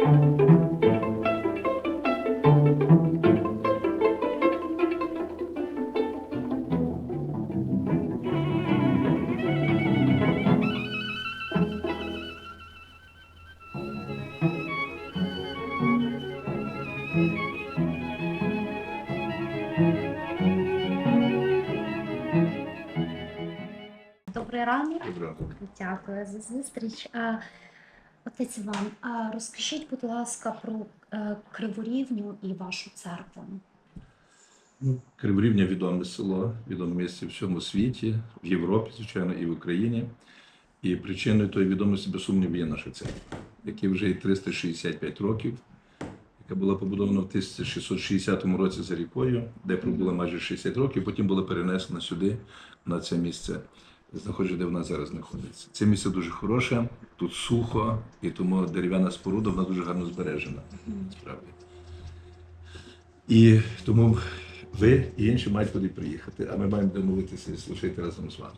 Добрий ранок. Добре. Дякую за зустріч. Отець Іван, розкажіть, будь ласка, про Криворівню і вашу церкву. Криворівня відоме село, відоме місце в всьому світі, в Європі, звичайно, і в Україні. І причиною тої відомості, без сумніву, є наша церква, яка вже є 365 років, яка була побудована в 1660 році за рікою, де пробула майже 60 років, потім була перенесена сюди, на це місце, знаходжу, де вона зараз знаходиться. Це місце дуже хороше, тут сухо, і тому дерев'яна споруда, вона дуже гарно збережена, насправді. І тому ви і інші мають куди приїхати, а ми маємо домовитися і служити разом з вами.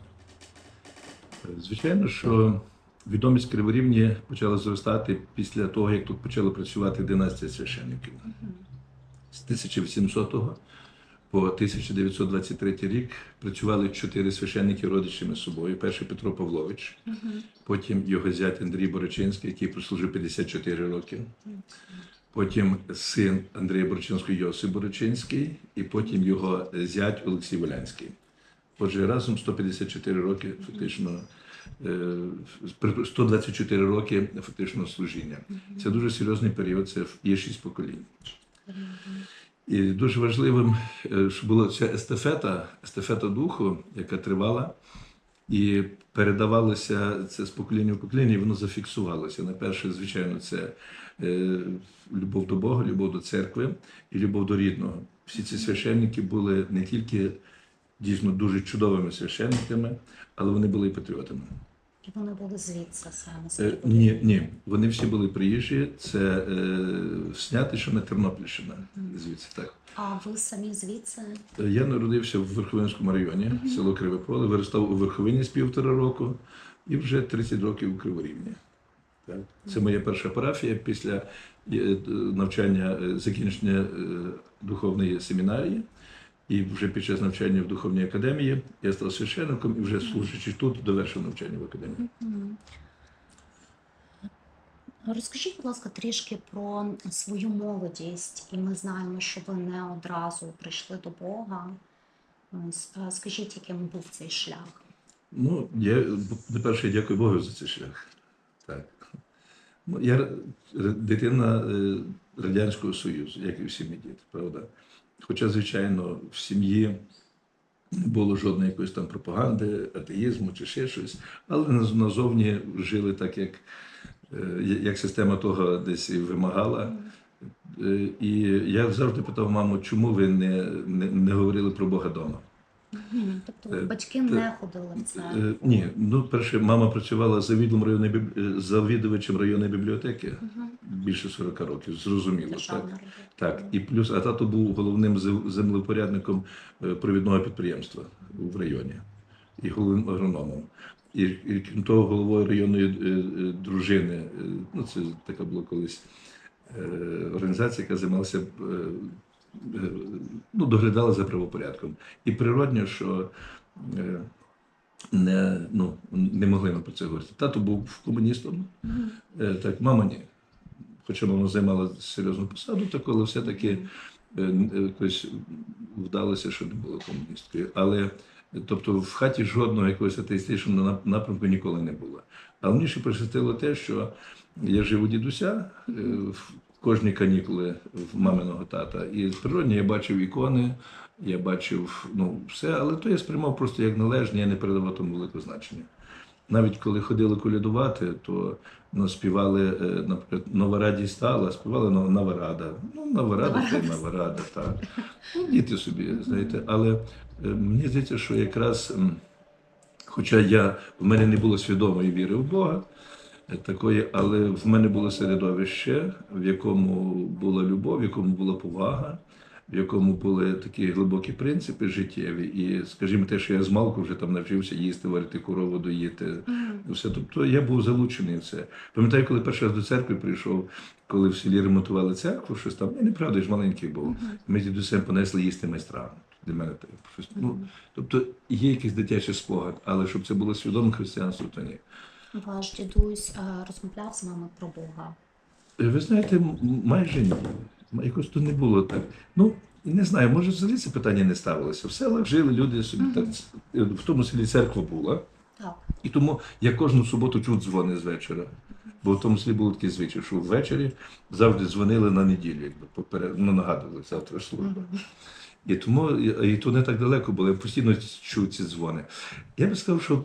Звичайно, що відомість Криворівні почала зростати після того, як тут почала працювати династія священників. З 1800 по 1923 рік працювали 4 священники родичами з собою. Перший Петро Павлович, потім його зять Андрій Борочинський, який прослужив 54 роки. Потім син Андрія Борочинського Йосип Борочинський, і потім його зять Олексій Волянський. Отже, разом 154 роки, фактично, 124 роки фактично служіння. Це дуже серйозний період, це є 6 поколінь. І дуже важливим, що була ця естафета духу, яка тривала, і передавалося це з покоління в покоління, і воно зафіксувалося. Найперше, звичайно, це любов до Бога, любов до церкви і любов до рідного. Всі ці священники були не тільки дійсно дуже чудовими священниками, але вони були і патріотами. І вони були звідси саме? Ні. Вони всі були приїжджі. Це Снятищина, Тернопільщина. Звідси, так. А ви самі звідси? Я народився в Верховинському районі, село Криве Поле, виростав у Верховині з 1,5 року і вже 30 років у Криворівні. Так. Це моя перша парафія після навчання, закінчення духовної семінарії. І вже під час навчання в Духовній академії я став священником і вже служачи тут, довершив навчання в академії. Розкажіть, будь ласка, трішки про свою молодість. І ми знаємо, що ви не одразу прийшли до Бога. Скажіть, яким був цей шлях? Найперше, дякую Богу за цей шлях. Так. Я дитина Радянського Союзу, як і всі ми діти, правда? Хоча, звичайно, в сім'ї не було жодної якоїсь там пропаганди, атеїзму чи ще щось, але назовні жили так, як система того десь і вимагала. І я завжди питав маму, чому ви не говорили про Бога вдома? Тобто батьки не ходили в це? Ні. Перше, мама працювала завідувачем районної бібліотеки більше 40 років, зрозуміло. Так. І плюс, а тато був головним землепорядником провідного підприємства в районі і головним агрономом. І крім того, головою районної дружини, це така була колись організація, яка займалася, доглядала за правопорядком. І природно, що не могли ми про це говорити. Тато був комуністом, так, мама ні. Хоча вона займала серйозну посаду, так, але все-таки якось вдалося, що не було комуністкою. Але, тобто, в хаті жодного якогось атеїстичного напрямку ніколи не було. Але мені ще пощастило те, що я жив у дідуся, в кожні канікули в маминого тата. І природно я бачив ікони, я бачив все, але то я сприймав просто як належне, я не передавав тому великого значення. Навіть коли ходили колядувати, то співали, наприклад, «Нова радість стала», співали «Нова рада». Нова рада, це Нова рада, так. Діти собі, знаєте. Але мені здається, що якраз, хоча в мене не було свідомої віри в Бога, такої, але в мене було середовище, в якому була любов, в якому була повага, в якому були такі глибокі принципи життєві. І, скажімо, те, що я з малку вже там навчився їсти, варити корову, доїти, все. Тобто я був залучений в це. Пам'ятаю, коли перший раз до церкви прийшов, коли в селі ремонтували церкву, щось там, я неправда, я ж маленький був. Ми з дідусем понесли їсти майстрам. Для мене так щось. Ну, тобто є якийсь дитячий спогад, але щоб це було свідоме християнство, то ні. Ваш дідусь розмовляв з вами про Бога? Ви знаєте, майже ні. Якось то не було так. Ну, не знаю, може взагалі це питання не ставилося. В селах жили люди собі так. В тому селі церква була. Так. І тому я кожну суботу чув дзвони з вечора. Бо в тому селі було таке звичай, що ввечері завжди дзвонили на неділю, якби нагадували завтра служба. І тому і то не так далеко було, я постійно чув ці дзвони. Я би сказав, що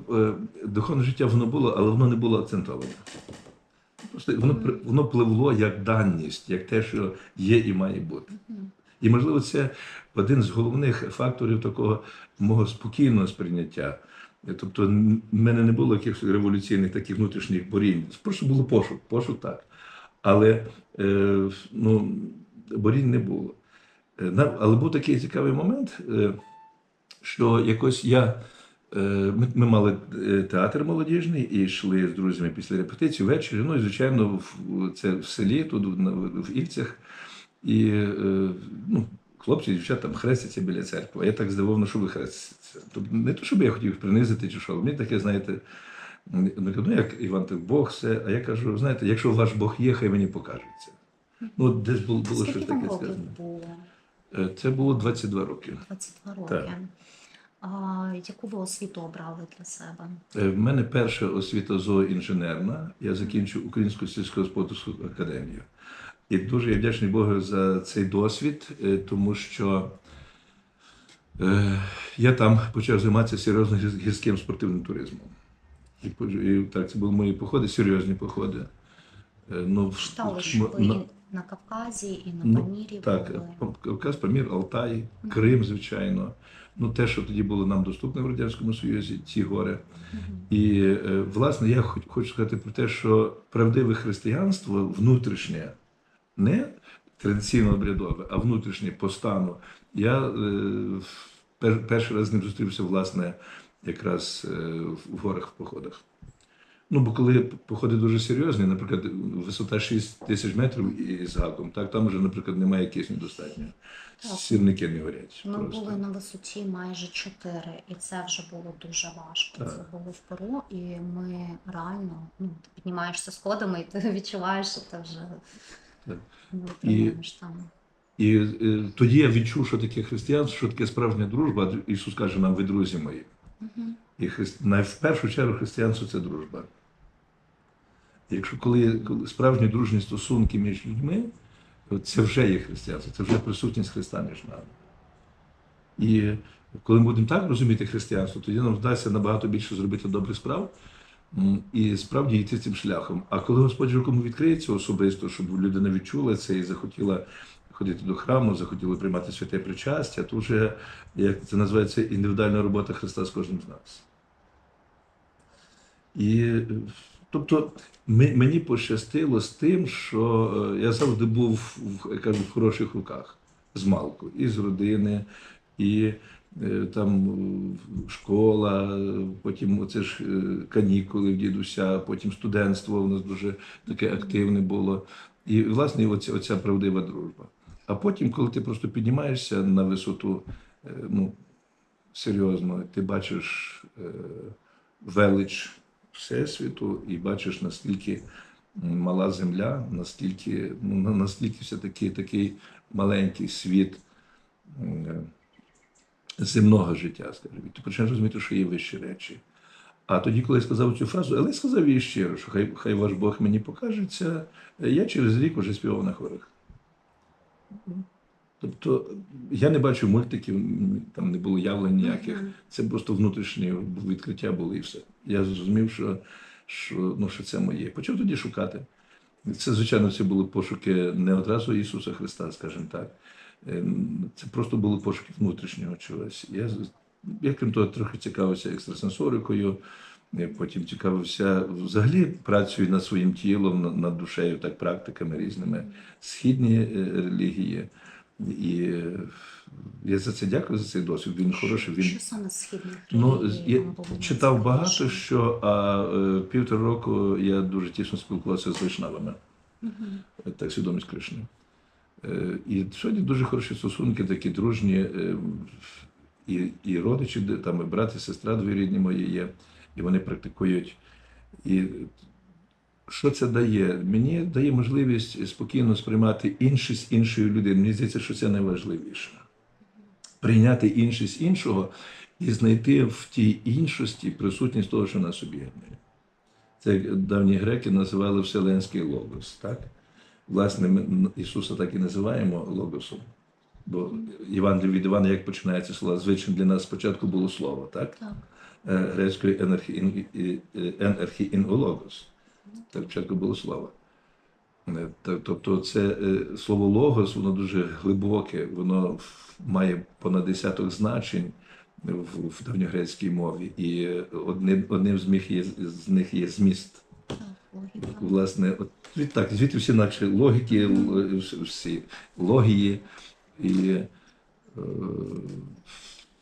духовне життя воно було, але воно не було акцентоване. Просто воно пливло як даність, як те, що є і має бути. І, можливо, це один з головних факторів такого мого спокійного сприйняття. Тобто, в мене не було якихось революційних таких внутрішніх борінь. Просто було пошук так. Але борінь не було. Але був такий цікавий момент, що якось ми мали театр молодіжний і йшли з друзями після репетиції ввечері. Ну і, звичайно, це в селі, тут в Ільцях. І хлопці і дівчата там хрестяться біля церкви. А я так здивовано, що ви хреститься. Тобто не то, щоб я хотів принизити чи що. Мені таке, знаєте, як Іван, так Бог все. А я кажу, знаєте, якщо ваш Бог є, хай мені покажеться. Ну, десь було щось таке сказано. Було? Це було 22 роки. 22 роки. Так. А яку ви освіту обрали для себе? В мене перша освіта зооінженерна. Я закінчив Українську сільськогосподарську академію. І дуже я вдячний Богу за цей досвід, тому що я там почав займатися серйозно гірським спортивним туризмом. І так, це були мої походи, серйозні походи. Читали, що ви і на Кавказі, і на Памірі так, були. Кавказ, Памір, Алтай, Крим, звичайно. Те, що тоді було нам доступне в Радянському Союзі, ці гори. І, власне, я хочу сказати про те, що правдиве християнство внутрішнє, не традиційно обрядове, а внутрішнє по стану. Я перший раз з ним зустрівся, власне, якраз в горах в походах. Бо коли походи дуже серйозні, наприклад, висота 6 тисяч метрів із гаком, так, там вже, наприклад, немає кисню достатньо. Сірники не горять. Ми були на висоті майже 4, і це вже було дуже важко. Так. Це було в Перу, і ми реально, ти піднімаєшся сходами, і ти відчуваєш, що ти вже витримуєш там. І тоді я відчув, що таке християнство, що таке справжня дружба. Ісус каже нам, ви друзі мої. І в першу чергу християнство – це дружба. Якщо коли справжні дружні стосунки між людьми, це вже є християнство, це вже присутність Христа між нами. І коли ми будемо так розуміти християнство, тоді нам вдасться набагато більше зробити добрих справ і справді йти цим шляхом. А коли Господь рукому відкриється особисто, щоб людина відчула це і захотіла ходити до храму, захотіла приймати святе причастя, то вже, як це називається, індивідуальна робота Христа з кожним з нас. І, тобто, мені пощастило з тим, що я завжди був, в хороших руках, з малку, і з родини, і там школа, потім оце ж канікули в дідуся, потім студентство у нас дуже таке активне було. І, власне, оця правдива дружба. А потім, коли ти просто піднімаєшся на висоту, серйозно, ти бачиш велич Всесвіту і бачиш, наскільки мала земля, наскільки все-таки такий маленький світ земного життя, скажімо. Ти починаєш розуміти, що є вищі речі. А тоді, коли я сказав цю фразу, але я сказав її щиро, що хай ваш Бог мені покажеться, я через рік вже співав на хорах. Тобто, я не бачу мультиків, там не було явлень ніяких, це просто внутрішнє відкриття було і все. Я зрозумів, що це моє. Почав тоді шукати. Це, звичайно, це були пошуки не одразу Ісуса Христа, скажімо так. Це просто були пошуки внутрішнього чогось. Я крім того, трохи цікавився екстрасенсорикою, потім цікавився взагалі працею над своїм тілом, над душею, так, практиками різними. Східні релігії. І я за це дякую, за цей досвід. Він хороший. Він Що саме з східних Ну, релігій я вам було читав багато, найцікавіше? що, а 1,5 року я дуже тісно спілкувався з вайшнавами, так, свідомість Кришни. І сьогодні дуже хороші стосунки, такі дружні, і родичі, там і брат, і сестра двоюрідні мої є, і вони практикують. І що це дає? Мені дає можливість спокійно сприймати іншість іншої людини. Мені здається, що це найважливіше. Прийняти іншість іншого і знайти в тій іншості присутність того, що нас об'єднує. Це давні греки називали Вселенський логос. Так? Власне, ми Ісуса так і називаємо логосом. Бо Євангеліє від Івана, як починається слово, звичайно для нас спочатку було слово, так? Так. Грецькою енархі логос. Так, спочатку було слово. Тобто це слово логос, воно дуже глибоке, воно має понад десяток значень в давньогрецькій мові, і одним з них є зміст. Так, логіка. Власне, звідти всі наші логіки, всі логії. І,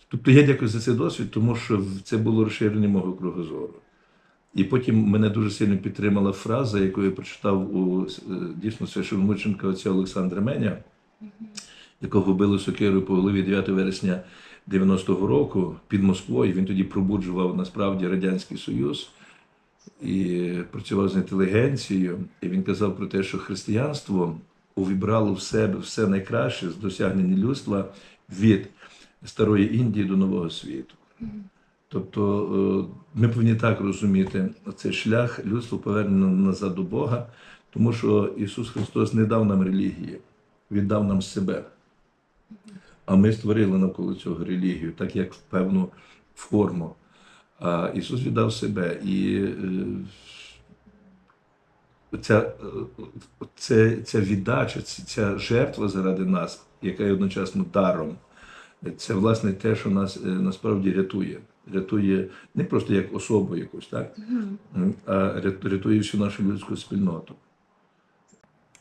тобто я дякую за цей досвід, тому що це було розширення мого кругозору. І потім мене дуже сильно підтримала фраза, яку я прочитав у дійсно священомученика отця Олександра Меня, якого били сокирою по голові 9 вересня 90-го року під Москвою. Він тоді пробуджував насправді Радянський Союз і працював з інтелігенцією. І він казав про те, що християнство увібрало в себе все найкраще з досягнення людства від Старої Індії до Нового світу. Тобто ми повинні так розуміти, цей шлях людства повернено назад до Бога, тому що Ісус Христос не дав нам релігії, Він дав нам себе. А ми створили навколо цього релігію, так як в певну форму. А Ісус віддав себе. І ця віддача, ця жертва заради нас, яка є одночасно даром, це, власне, те, що нас насправді рятує. Рятує не просто як особу якусь, так? А рятує всю нашу людську спільноту.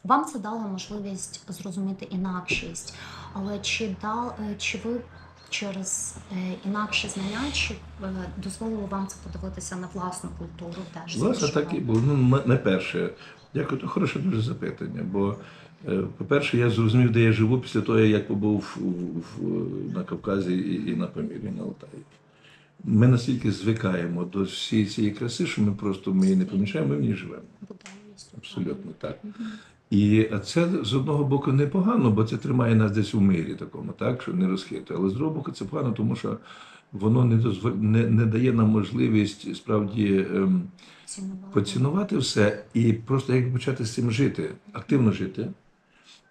Вам це дало можливість зрозуміти інакшість, але чи ви через інакші знання, чи дозволило вам це подивитися на власну культуру теж? з Власне, іншого? так і було. Ну, найперше, дякую, то хороше дуже запитання. Бо, по-перше, я зрозумів, де я живу після того, як побув на Кавказі і на Памірі, на Алтаї. Ми настільки звикаємо до всієї цієї краси, що ми її не помічаємо, ми в ній живемо. Буденність, Абсолютно так. І це з одного боку непогано, бо це тримає нас десь у мирі такому, так, що не розхитує. Але з другого боку це погано, тому що воно не дає нам можливість справді поцінувати все і просто як почати з цим жити, активно жити.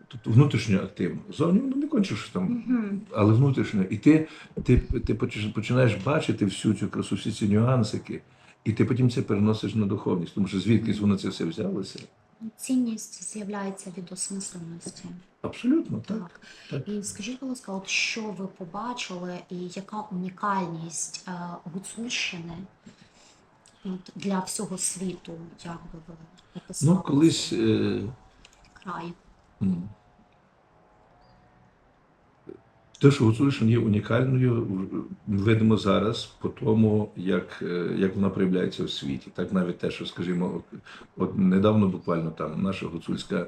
Тобто внутрішньо активно. Зовні воно не кончиш там, але внутрішньо. І ти починаєш бачити всю цю красу, всі ці нюансики, і ти потім це переносиш на духовність, тому що звідкись воно це все взялося. Цінність з'являється від осмисленості. Абсолютно, так. Так. Так. І скажіть, будь ласка, от що ви побачили і яка унікальність Гуцульщини для всього світу, як би ви описали Ну, колись край? те, що Гуцульщина є унікальною, ми видимо зараз по тому, як вона проявляється у світі. Так навіть те, що, скажімо, от недавно буквально там наша гуцульська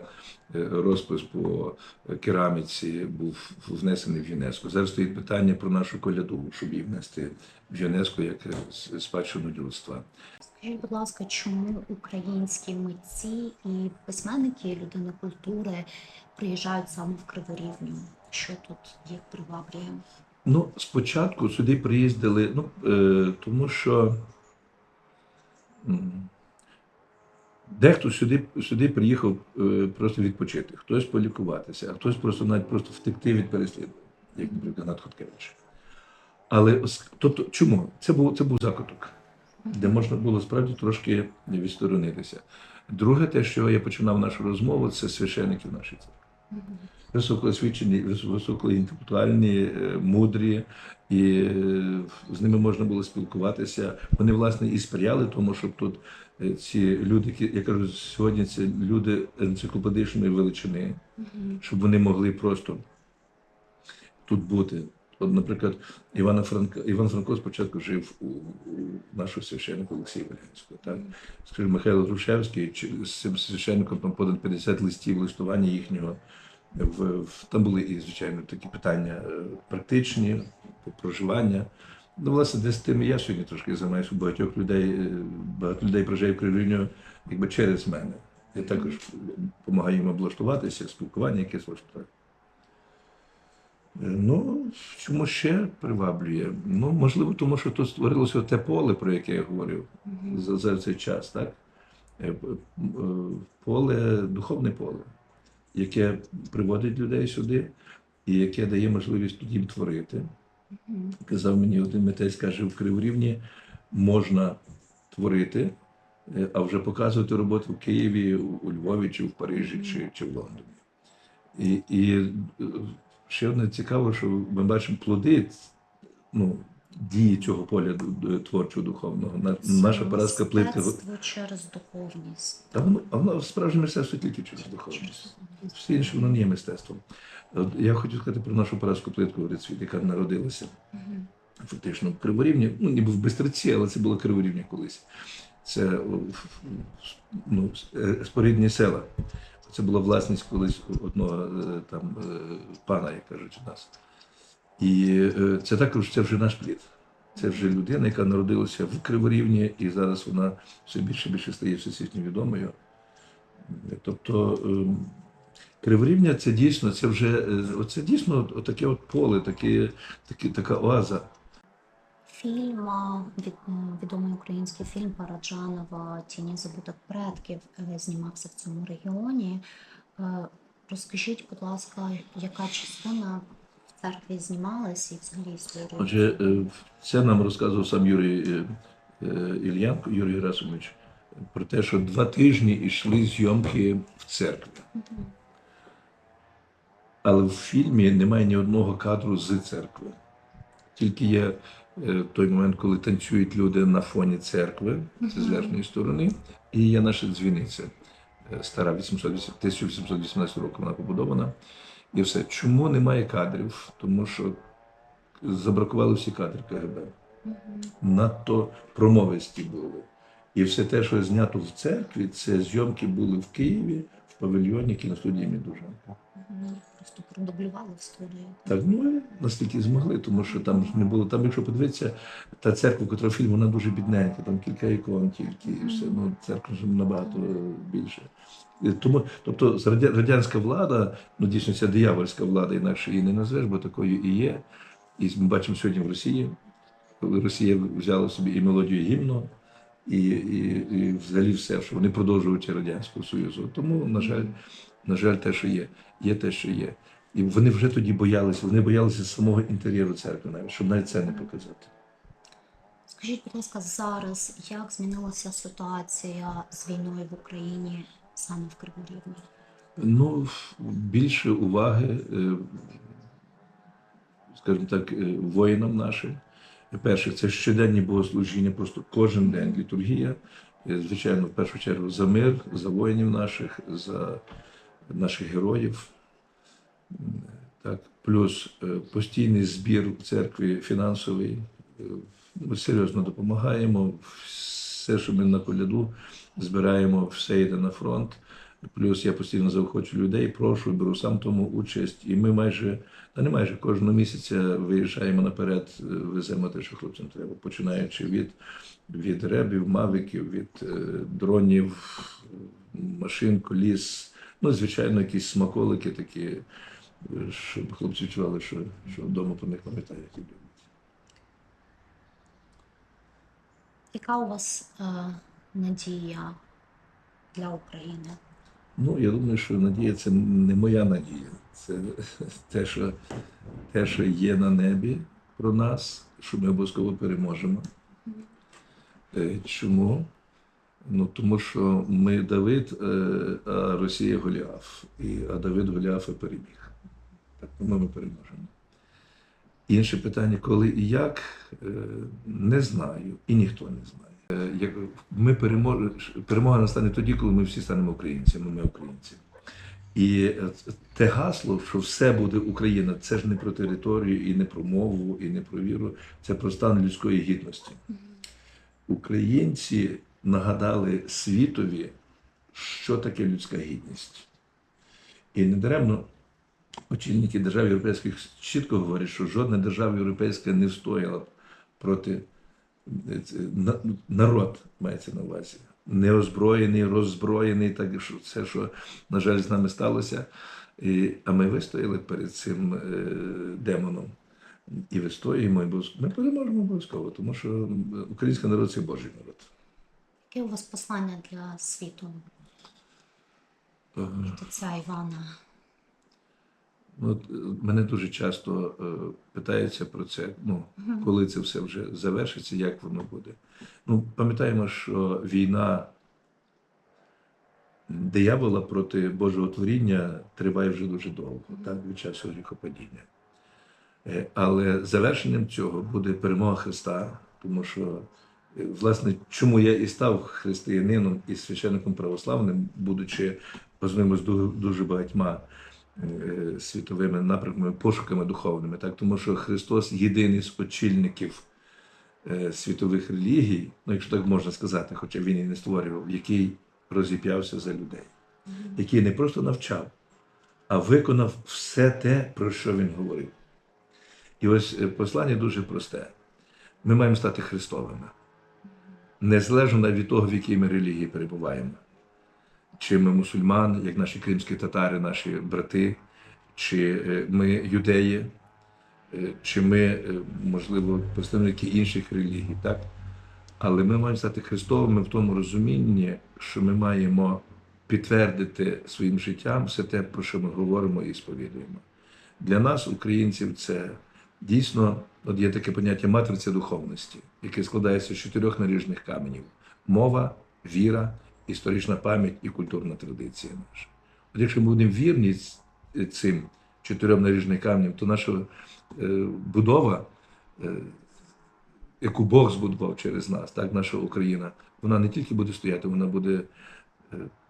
розпис по кераміці був внесений в ЮНЕСКО. Зараз стоїть питання про нашу коляду, щоб її внести в ЮНЕСКо як спадщину людства. Скажіть, будь ласка, чому українські митці і письменники, людини культури приїжджають саме в Криворівню? Що тут їх приваблює? Ну, спочатку сюди приїздили, тому що дехто сюди приїхав просто відпочити, хтось полікуватися, а хтось просто втекти від переслідування, як, наприклад, Гнат Хоткевич. Але тобто, чому? Це був закуток, де можна було справді трошки відсторонитися. Друге, те, що я починав нашу розмову, це священники в нашій церкві. Високоосвічені, високоінтелектуальні, мудрі, і з ними можна було спілкуватися. Вони, власне, і сприяли тому, щоб тут ці люди, я кажу, сьогодні це люди енциклопедичної величини, щоб вони могли просто тут бути. От, наприклад, Іван Франко спочатку жив у нашого священника Олексія Валянського. Так? Скажімо, Михайло Грушевський з цим священником там понад 50 листів листування їхнього. Там були і, звичайно, такі питання практичні, проживання. Ну, власне, десь тим і я сьогодні трошки займаюся. Багато людей проживає в Криврівню якби через мене. Я також допомагаю їм облаштуватися, спілкування якесь влаштувати. Ну, чому ще приваблює? Ну, можливо, тому що тут створилося те поле, про яке я говорив за цей час, так? Поле, духовне поле, яке приводить людей сюди і яке дає можливість їм творити. Казав мені один митець, каже, в Криворівні можна творити, а вже показувати роботу в Києві, у Львові, чи в Парижі, чи в Лондоні. І ще одне цікаво, що ми бачимо плоди дії цього поля творчого духовного. Наша Параська плитка. Мистецтво через духовність. А воно справжнє мистецтво тільки через духовність. Все інше воно не є мистецтвом. От я хотів сказати про нашу Параську плитку Грицвіт, яка народилася фактично в Криворівні, ніби в Бистриці, але це було Криворівня колись. Це спорідні села. Це була власність колись одного там пана, як кажуть у нас. І це також це вже наш плід. Це вже людина, яка народилася в Криворівні, і зараз вона все більше і більше стає всесвітньо відомою. Тобто Криворівня це дійсно, це дійсно таке от поле, така оаза. Фільм, відомий український фільм Параджанова «Тіні забутих предків» знімався в цьому регіоні. Розкажіть, будь ласка, яка частина в церкві знімалась і взагалі історію? Отже, це нам розказував сам Юрій Ільянко, Юрій Герасимович, про те, що 2 тижні йшли зйомки в церкві. Але в фільмі немає ні одного кадру з церкви. Тільки є той момент, коли танцюють люди на фоні церкви, це з верхньої сторони, і є наша дзвіниця, стара 1818 року вона побудована. І все. Чому немає кадрів? Тому що забракували всі кадри КГБ. Надто промовисті були. І все те, що знято в церкві, це зйомки були в Києві, в павільйоні кіностудії Медужанка. Просто продублювали в студії. Так, наскільки змогли, тому що там не було. Там, якщо подивитися, та церква, котра фільм, вона дуже бідненька, там кілька ікон тільки, і все. Церква ж набагато більше. Тобто радянська влада, дійсно ця диявольська влада, інакше її не назвеш, бо такою і є. І ми бачимо сьогодні в Росії, коли Росія взяла собі і мелодію гімну, і взагалі все, що вони продовжують Радянського Союзу. Тому, на жаль, те, що є те, що є. І вони вже тоді боялися самого інтер'єру церкви, навіть, щоб навіть це не показати. Скажіть, будь ласка, зараз як змінилася ситуація з війною в Україні саме в Криворівні? Більше уваги, скажімо так, воїнам нашим. Перше, це щоденні богослужіння, просто кожен день літургія. Звичайно, в першу чергу за мир, за воїнів наших, за наших героїв. Так. Плюс постійний збір в церкві фінансовий. Ми серйозно допомагаємо. Все, що ми на коляду збираємо, все йде на фронт. Плюс я постійно заохочу людей, прошу, беру сам тому участь. І ми кожного місяця виїжджаємо наперед, веземо те, що хлопцям треба, починаючи від ребів, мавіків, від дронів, машин, коліс. Звичайно, якісь смаколики такі, щоб хлопці відчували, що вдома про них пам'ятають і люблять. Яка у вас надія для України? Я думаю, що надія – це не моя надія. Це те, що є на небі про нас, що ми обов'язково переможемо. Чому? Тому що ми Давид, а Росія Голіаф. А Давид Голіафа переміг. Так, ми переможемо. Інше питання, коли і як, не знаю. І ніхто не знає. Перемога настане тоді, коли ми всі станемо українцями. Ми українці. І те гасло, що все буде Україна, це ж не про територію, і не про мову, і не про віру, це про стан людської гідності. Українці нагадали світові, що таке людська гідність. І недаремно очільники держав європейських чітко говорять, що жодна держава європейська не встояла проти народ, мається на увазі. Неозброєний, роззброєний, так що це, що, на жаль, з нами сталося. А ми вистояли перед цим демоном. І вистоїмо, і ми переможемо обов'язково, тому що український народ – це Божий народ. Яке у вас послання для світу від отця Івана? От, мене дуже часто питаються про це, коли це все вже завершиться, як воно буде. Пам'ятаємо, що війна диявола проти Божого творіння триває вже дуже довго, так, від часу гріхопадіння. Але завершенням цього буде перемога Христа, тому що, власне, чому я і став християнином і священником православним, будучи познайомий з дуже багатьма світовими напрямками, пошуками духовними, так, тому що Христос єдиний з очільників світових релігій, якщо так можна сказати, хоча він і не створював, який розіп'явся за людей, який не просто навчав, а виконав все те, про що він говорив. І ось послання дуже просте. Ми маємо стати Христовими. Незалежно навіть від того, в якій ми релігії перебуваємо. Чи ми мусульмани, як наші кримські татари, наші брати, чи ми юдеї, чи ми, можливо, представники інших релігій, так? Але ми маємо стати Христовими в тому розумінні, що ми маємо підтвердити своїм життям все те, про що ми говоримо і сповідуємо. Для нас, українців, це дійсно, от є таке поняття матриця духовності, яке складається з 4 наріжних каменів: мова, віра, історична пам'ять і культурна традиція наша. От якщо ми будемо вірні цим 4 наріжним каменям, то наша будова, яку Бог збудував через нас, так, наша Україна, вона не тільки буде стояти, вона буде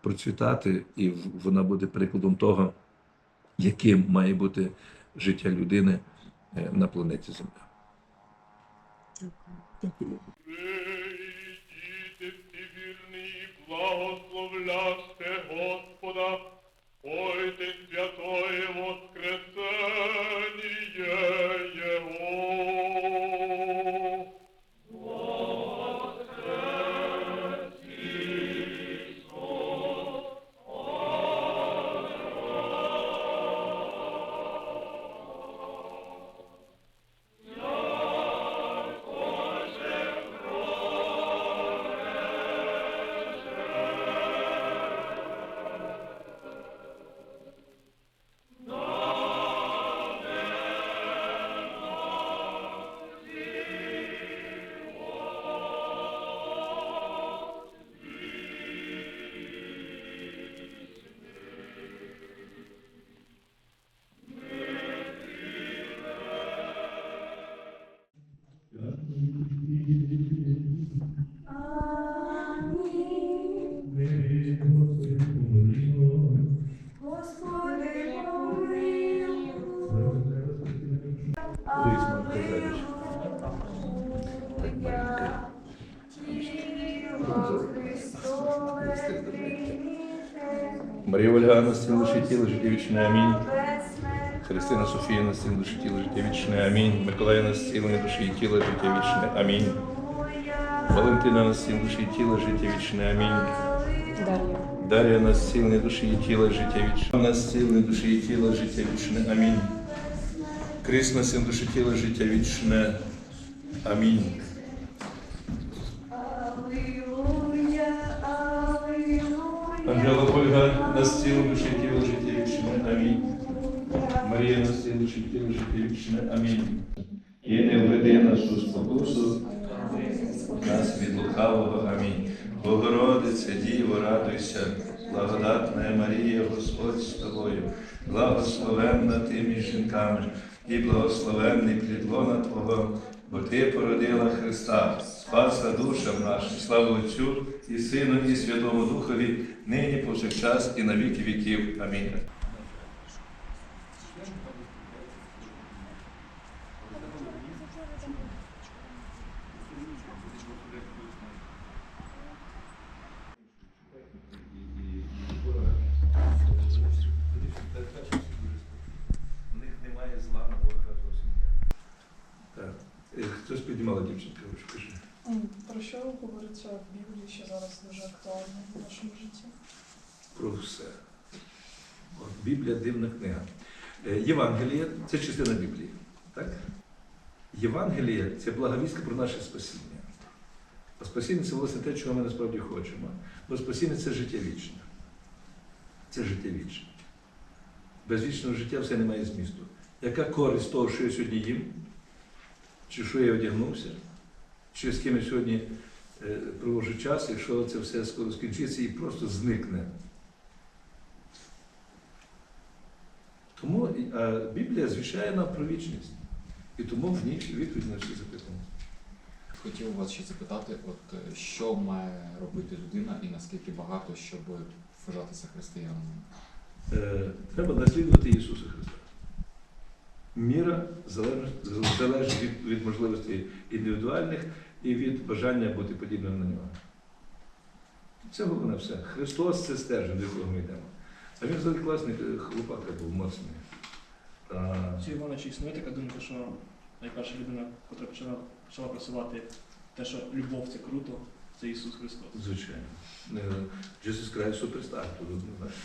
процвітати, і вона буде прикладом того, яким має бути життя людини на планеті Земля. Дякую. Діти всі вірні, благословляйте Господа, пойте святое воскресение Его. Марія Ольга, на стіл душі тіла, життя вічне, амінь. Христина Софія, на стіл душі тіла, життя вічне, амінь. Миколай, на стілення душі і тіла, життя вічне, амінь. Валентина, на стіл душі і тіла, життя вічне, амінь. Дар'я, на стілення душі і тіла, життя вічне, на стілення душі і тіла, життя вічне, амінь. Крис, на стіл душі тіла, життя вічне, амінь. Анжела Ольга, на стіл душі тіла, життя вічне, амінь. Марія, на стіл душі тіла, життя вічне, амінь. І не введи нашу спокусу, нас від лукавого, амінь. Богородице, Діво, радуйся, благодатна Марія, Господь з тобою, благословенна ти між жінками, і благословенний плід лона Твого, бо Ти породила Христа, спаса душам нашим, славу Отцю і Сину, і Святому Духові, нині повсякчас і на віки віків. Амінь. У них немає зла на Бога зовсім. Так. Хтось піднімала дівчинка, кажи. Про що говориться в Біблії, що зараз дуже актуально в нашому житті? Про все. От, Біблія дивна книга. Євангеліє це частина Біблії. Так? Євангеліє це благовістка про наше спасіння. А спасіння це власне те, чого ми насправді хочемо. Бо спасіння це життя вічне. Це життя вічне. Без вічного життя все не має змісту. Яка користь того, що я сьогодні їм? Чи що я одягнувся? Чи з ким я сьогодні проводжу час, якщо це все скоро скінчиться і просто зникне? Тому Біблія звіщає нам про вічність. І тому в ній відповідь на всі запитання. Хотів вас ще запитати, от що має робити людина і наскільки багато, щоб вважатися християнином? Треба наслідувати Ісуса Христа. Міра залежить від можливостей індивідуальних і від бажання бути подібним на нього. Це головне все. Христос – це стержень, до якого ми йдемо. А він взагалі класний хлопак був, моцний. Чи Івана, чи існує така думка, що найперша людина, яка почала просувати те, що любов це круто, це Ісус Христос? Звичайно. Jesus Christ суперстар, тут однозначно.